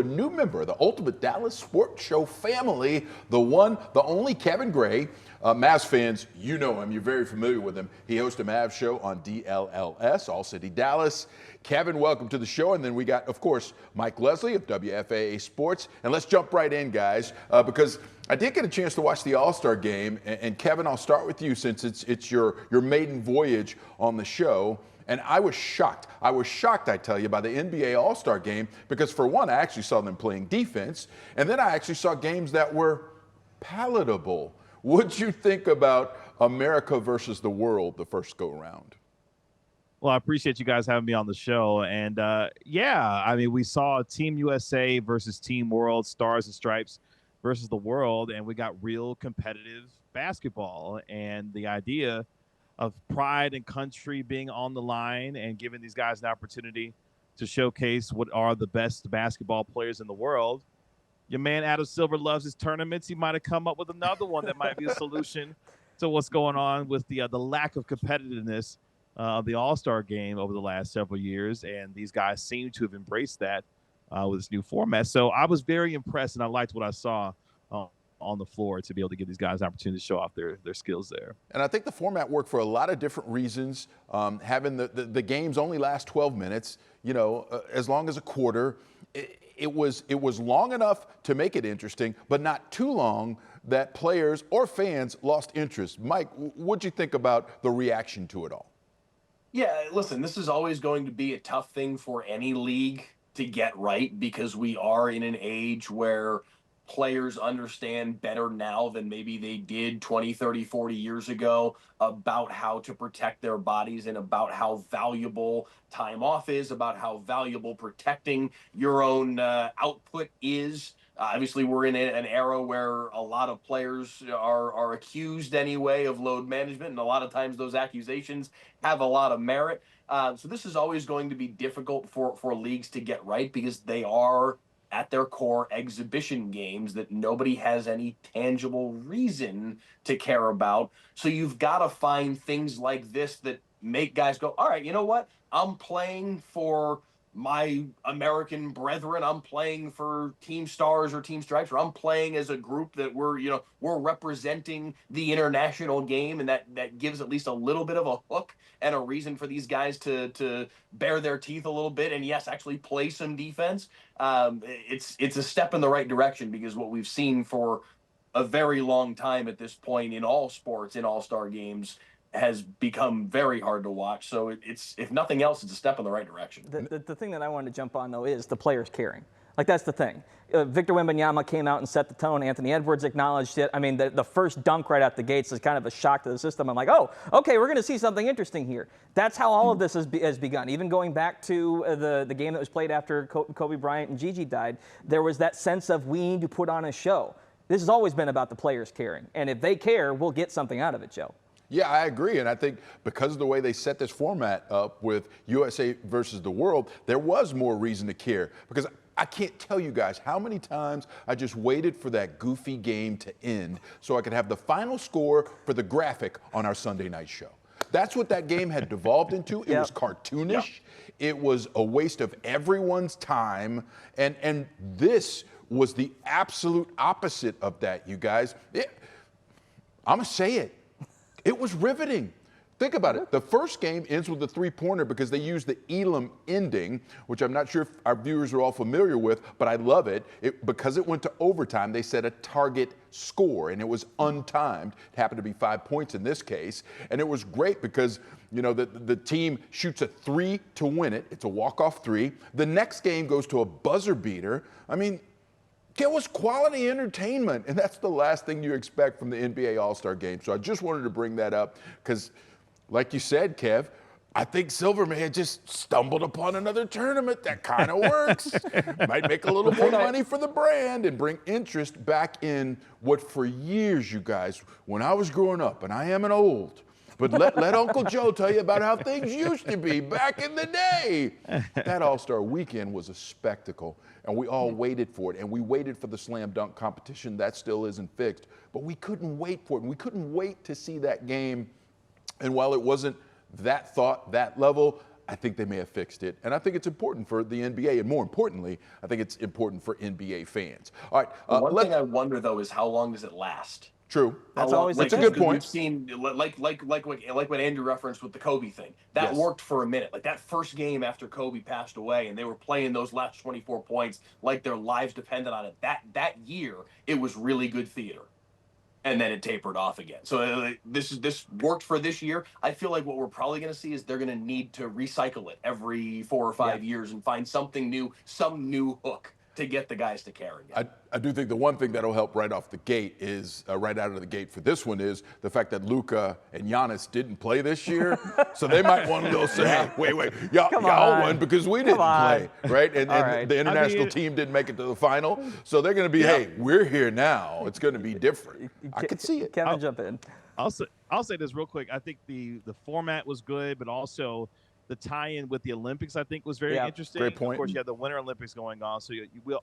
a new member of the Ultimate Dallas Sports Show family, the one, the only Kevin Gray. Mavs fans, you know him. You're very familiar with him. He hosts a Mavs show on DLLS, All City Dallas. Kevin, welcome to the show. And then we got, of course, Mike Leslie of WFAA Sports. And let's jump right in, guys, because I did get a chance to watch the All-Star game. And Kevin, I'll start with you since it's your maiden voyage on the show. And I was shocked. I tell you, by the NBA All-Star game because, for one, I actually saw them playing defense. And then I actually saw games that were palatable. What'd you think about America versus the world the first go-around? Well, I appreciate you guys having me on the show. And, yeah, I mean, we saw Team USA versus Team World, Stars and Stripes versus the world, and we got real competitive basketball. And the idea of pride and country being on the line and giving these guys an opportunity to showcase what are the best basketball players in the world. Your man Adam Silver loves his tournaments. He might have come up with another one that might be a solution to what's going on with the lack of competitiveness of the All-Star game over the last several years. And these guys seem to have embraced that with this new format. So I was very impressed, and I liked what I saw on the floor to be able to give these guys an opportunity to show off their skills there. And I think the format worked for a lot of different reasons. Having the games only last 12 minutes, you know, as long as a quarter. It was long enough to make it interesting, but not too long that players or fans lost interest. Mike, what'd you think about the reaction to it all? Yeah, listen, this is always going to be a tough thing for any league to get right because we are in an age where players understand better now than maybe they did 20, 30, 40 years ago about how to protect their bodies and about how valuable time off is, about how valuable protecting your own output is. Obviously, we're in an era where a lot of players are accused anyway of load management, and a lot of times those accusations have a lot of merit. So this is always going to be difficult for leagues to get right because they are at their core exhibition games that nobody has any tangible reason to care about. So you've got to find things like this that make guys go, all right, you know what? I'm playing for my American brethren. I'm playing for Team Stars or Team Stripes, or I'm playing as a group that we're representing the international game, and that gives at least a little bit of a hook and a reason for these guys to bare their teeth a little bit and yes, actually play some defense. It's a step in the right direction because what we've seen for a very long time at this point in all sports, in all-star games, has become very hard to watch. So it's, if nothing else, it's a step in the right direction. The thing that I wanted to jump on, though, is the players caring. Like, that's the thing. Victor Wembanyama came out and set the tone. Anthony Edwards acknowledged it. I mean, the first dunk right out the gates is kind of a shock to the system. I'm like, oh, okay, we're going to see something interesting here. That's how all of this has begun. Even going back to the game that was played after Kobe Bryant and Gigi died, there was that sense of we need to put on a show. This has always been about the players caring. And if they care, we'll get something out of it, Joe. Yeah, I agree. And I think because of the way they set this format up with USA versus the world, there was more reason to care. Because I can't tell you guys how many times I just waited for that goofy game to end so I could have the final score for the graphic on our Sunday night show. That's what that game had devolved into. It was cartoonish. It was a waste of everyone's time. And this was the absolute opposite of that, you guys. I'm going to say it. It was riveting. Think about it. The first game ends with a three-pointer because they used the Elam ending, which I'm not sure if our viewers are all familiar with, but I love it. Because it went to overtime, they set a target score, and it was untimed. It happened to be 5 points in this case. And it was great because, you know, the team shoots a three to win it. It's a walk-off three. The next game goes to a buzzer beater. I mean, it was quality entertainment, and that's the last thing you expect from the NBA All-Star Game. So I just wanted to bring that up because, like you said, Kev, I think Silver may have just stumbled upon another tournament that kind of works. Might make a little more money for the brand and bring interest back in what for years, you guys, when I was growing up, and I am an old, but let Uncle Joe tell you about how things used to be back in the day. That All-Star Weekend was a spectacle, and we all waited for it, and we waited for the slam dunk competition. That still isn't fixed, but we couldn't wait for it, and we couldn't wait to see that game. And while it wasn't that level, I think they may have fixed it. And I think it's important for the NBA. And more importantly, I think it's important for NBA fans. All right. One thing I wonder, though, is how long does it last? True. That's always That's a good point. We've seen like what Andrew referenced with the Kobe thing. That worked for a minute. Like that first game after Kobe passed away, and they were playing those last 24 points like their lives depended on it. That year, it was really good theater, and then it tapered off again. So this worked for this year. I feel like what we're probably going to see is they're going to need to recycle it every 4 or 5 years and find something new, some new hook to get the guys to care again. I do think the one thing that'll help right off the gate is, right out of the gate for this one, is the fact that Luka and Giannis didn't play this year. So they might want to go say, hey, wait, y'all won because we didn't play, right? And the international team didn't make it to the final. So they're going to be, hey, we're here now. It's going to be different. I could see it. Kevin, jump in. I'll say this real quick. I think the format was good, but also the tie-in with the Olympics, I think, was very interesting. Great point. Of course, you have the Winter Olympics going on, so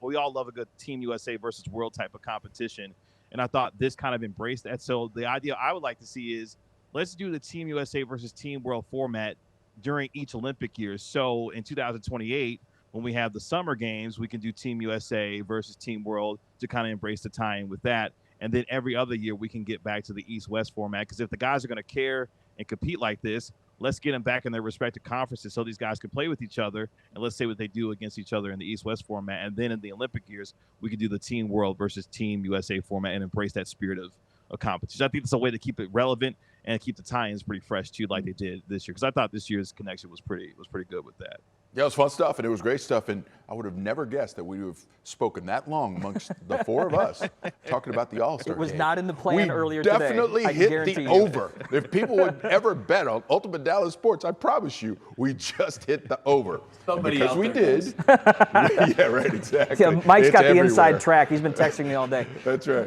we all love a good Team USA versus World type of competition. And I thought this kind of embraced that. So the idea I would like to see is let's do the Team USA versus Team World format during each Olympic year. So in 2028, when we have the Summer Games, we can do Team USA versus Team World to kind of embrace the tie-in with that. And then every other year, we can get back to the East-West format. Because if the guys are going to care and compete like this, let's get them back in their respective conferences so these guys can play with each other. And let's say what they do against each other in the East-West format. And then in the Olympic years, we can do the Team World versus Team USA format and embrace that spirit of competition. I think it's a way to keep it relevant and keep the tie-ins pretty fresh, too, like they did this year. Because I thought this year's connection was pretty good with that. Yeah, it was fun stuff, and it was great stuff. And I would have never guessed that we would have spoken that long amongst the four of us talking about the All-Star It was game. not in the plan earlier today. today. We definitely hit the over. If people would ever bet on Ultimate Dallas Sports, I promise you, we just hit the over. Somebody because out we there did. Yeah, right, exactly. Yeah, Mike's It's got the everywhere. inside track. He's been texting me all day. That's right.